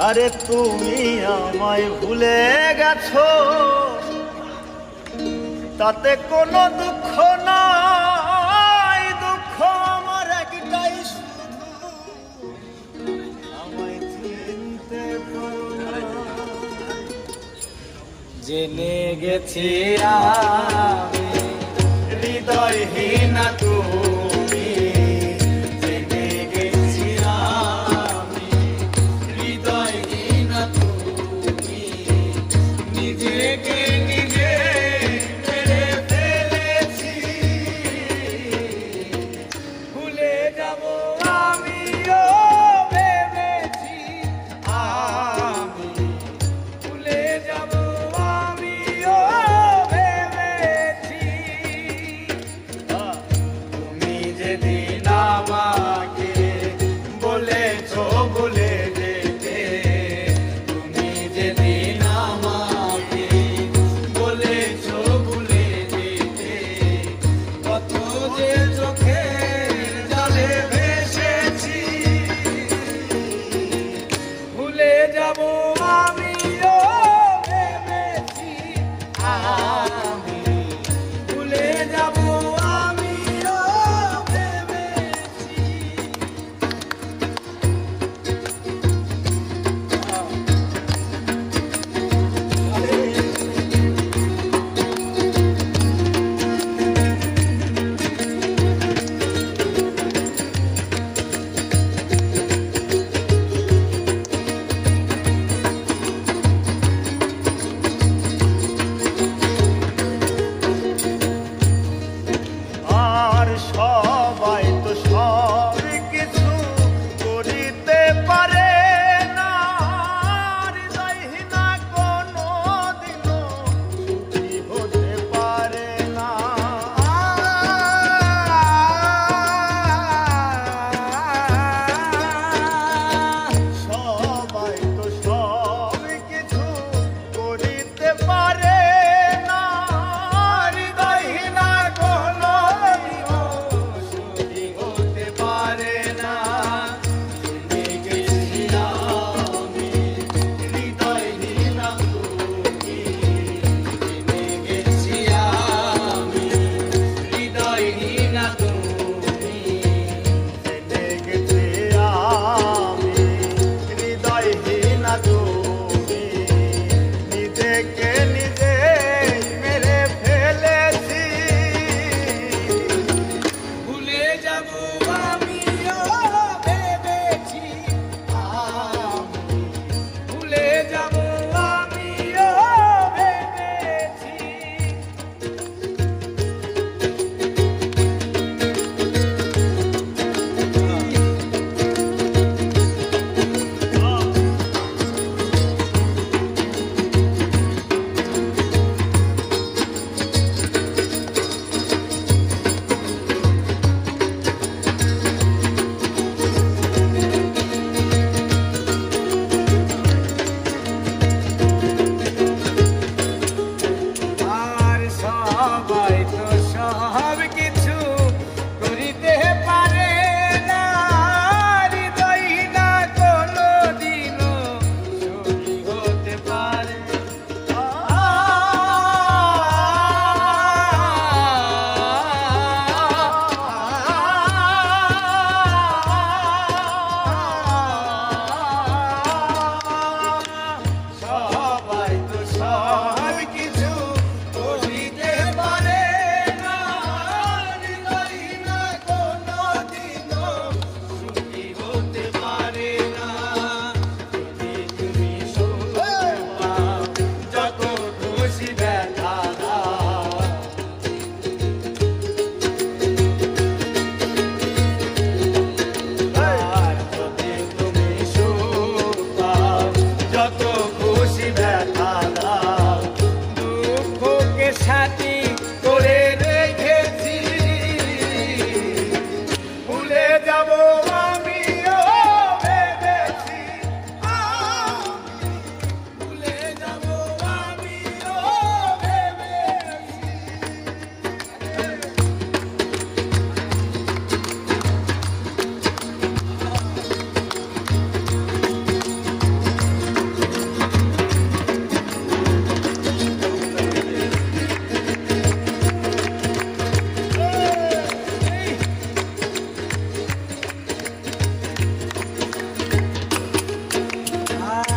আরে তুমি আমায় ভুলে গেছো, তাতে কোনো দুঃখ নাই। দুঃখ আমার একটাই, শুধু আমায় চিনতে পারো না। জেনে গেছি আমি হৃদয়হীন তুমি, জেনে গেছি আমি হৃদয়হীন তুমি। নিজেকে নিজে মেরে ফেলেছি, ভুলে যাব আমিও ভেবেছি। আমি ভুলে যাব আমিও ভেবেছি। তুমি যেদিন আমাকে বলেছো ভুলে যেতে, তুমি যেদিন আমাকে বলেছো ভুলে যেতে, কত যে চোখের জলে ভেসেছি। ভুলে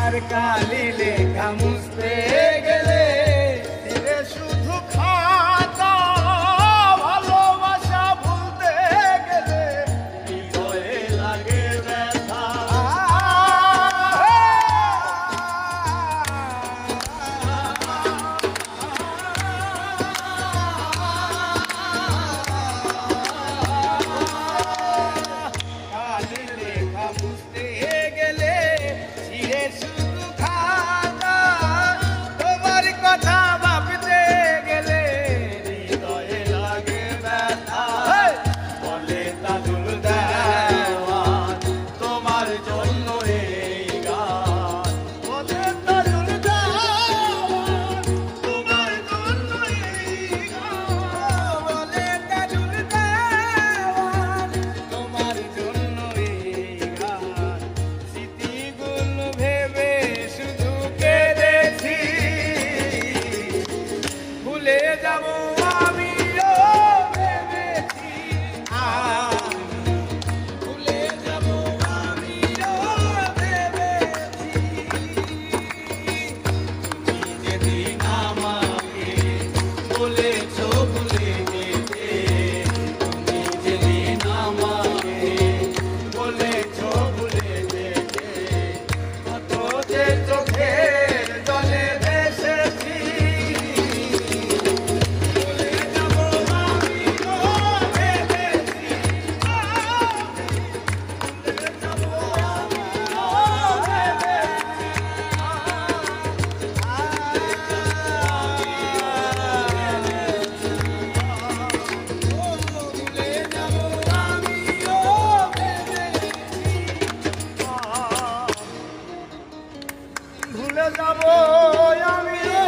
আর কালি লেখা মুছতে গেলে ধীরে শুধু খাতা, ভালোবাসা ভুলতে গেলে হৃদয়ে লাগে ব্যথা। কালি লেখা মুছতে গেলে ধীরে শুধু খাতা, তোমার কথা ভাবতে গেলে হৃদয়ে লাগে ব্যথা। বলে তাজুল দেওয়ান তোমার জন্য এই গান, বলে তাজুল দেওয়ান তোমার জন্য এই গান, বলে তাজুল দেওয়ান তোমার জন্য এই গান। স্মৃতিগুলো ভেবে শুধু কেঁদেছি, ভুলে যাব আমিও ভেবেছি, ভুলে যাব আমিও ভেবেছি। তুমি যেদিন আমাকে বলেছো ভুলে যেতে, তুমি যেদিন আমাকে বলেছো ভুলে যেতে, কত যে চোখের জলে ভেসেছি। ভুলে যাব আমিও ভেবেছি, ভুলে যাব আমিও ভুলে যাব আমিও ভেবেছি, ভুলে যাব আমিও